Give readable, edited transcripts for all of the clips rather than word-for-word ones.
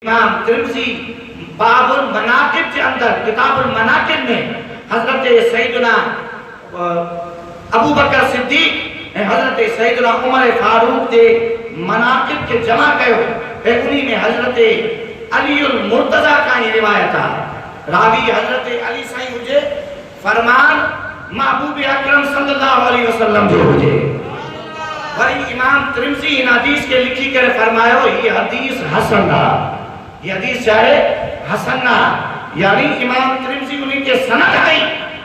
امام ترمذی باب المناقب کے اندر کتاب المناقب میں حضرت سیدنا ابو بکر صدیق حضرت سیدنا عمر فاروق کے مناقب کے جمع کیو انہی میں حضرت علی المرتضی کا یہ روایت ہے راوی حضرت علی سائیں ہوجے فرمان محبوب اکرم صلی اللہ علیہ وسلم جو ہوجے وری امام ترمذی ان حدیث کے لکھی کر فرمایا یہ حدیث حسن ہے یہ حدیث چاہے حسن یعنی امام ترمذی انہی کے سند ہے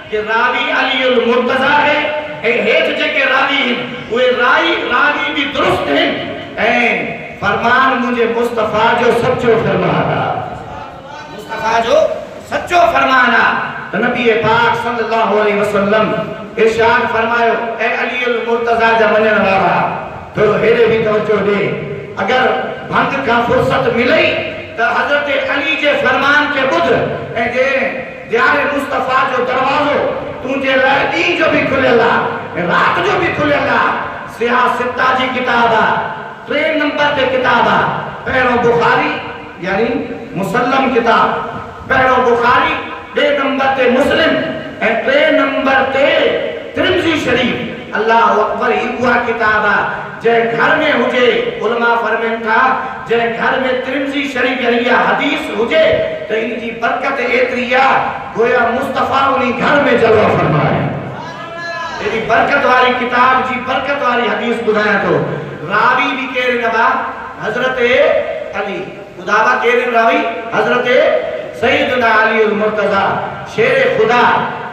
کہ راوی علی المرتضی ہے ایک جگہ راوی ہیں وہ راوی بھی درست ہیں فرمان مجھے مصطفیٰ جو سچو فرمانا مصطفیٰ جو سچو فرمانا تو نبی پاک صلی اللہ علیہ وسلم ارشاد فرمائے اے علی المرتضی جمنن وارا تو ہیرے بھی توجہ دے اگر بھنگ کا فرصت ملی تو حضرت علی کے فرمان کے بدھ اے جے دیار مصطفیٰ جو دروازو تجھے دین جو بھی کھلے لا رات جو بھی کھلے لا سیاہ ستہ جی کتابہ 3 نمبر تے کتابہ پہلو بخاری یعنی مسلم کتاب پہلو بخاری 2 نمبر تے مسلم 3 نمبر تے ترمذی شریف اللہ اکبر ہی ہوا کتابہ جے گھر میں ہوجے علماء فرمین تھا جے گھر میں ترمذی شریف یعنی حدیث ہوجے تو ان کی برکت ایتریا گویا مصطفیٰ انہی گھر میں جلوہ فرمائے تیری برکت والی کتاب جی برکت والی حدیث بنایا تو راوی بھی کہہ نبا حضرت علی خداوہ کہہ راوی حضرت سیدنا علی المرتضی شیر خدا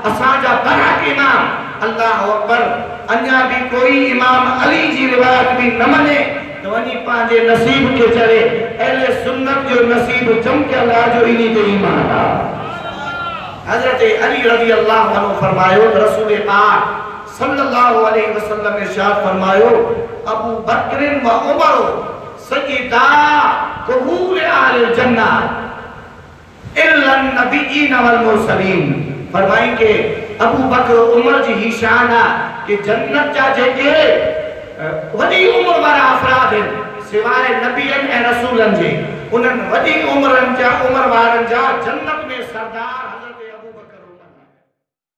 اساجہ برحق امام اللہ اکبر انجا بھی کوئی امام علی جی روایت بھی نہ منے تو انہی پانجے نصیب کے چلے اہل سنت جو نصیب جم کے اللہ جو انہی تے ایمان حضرت علی رضی اللہ عنہ فرمائیو رسول پاک صلی اللہ علیہ وسلم ارشاد فرمائیو ابو بکر و عمر سیدہ قبول آل الجنہ الا النبیین والمرسلین فرمائیں کہ ابو بکر عمر جی ہی شانہ کہ جنت جا جے کے وڈی عمر والا افراد ہیں سوائے نبیین اے رسولن جی انہن وڈی عمر والن جا جنت میں سردار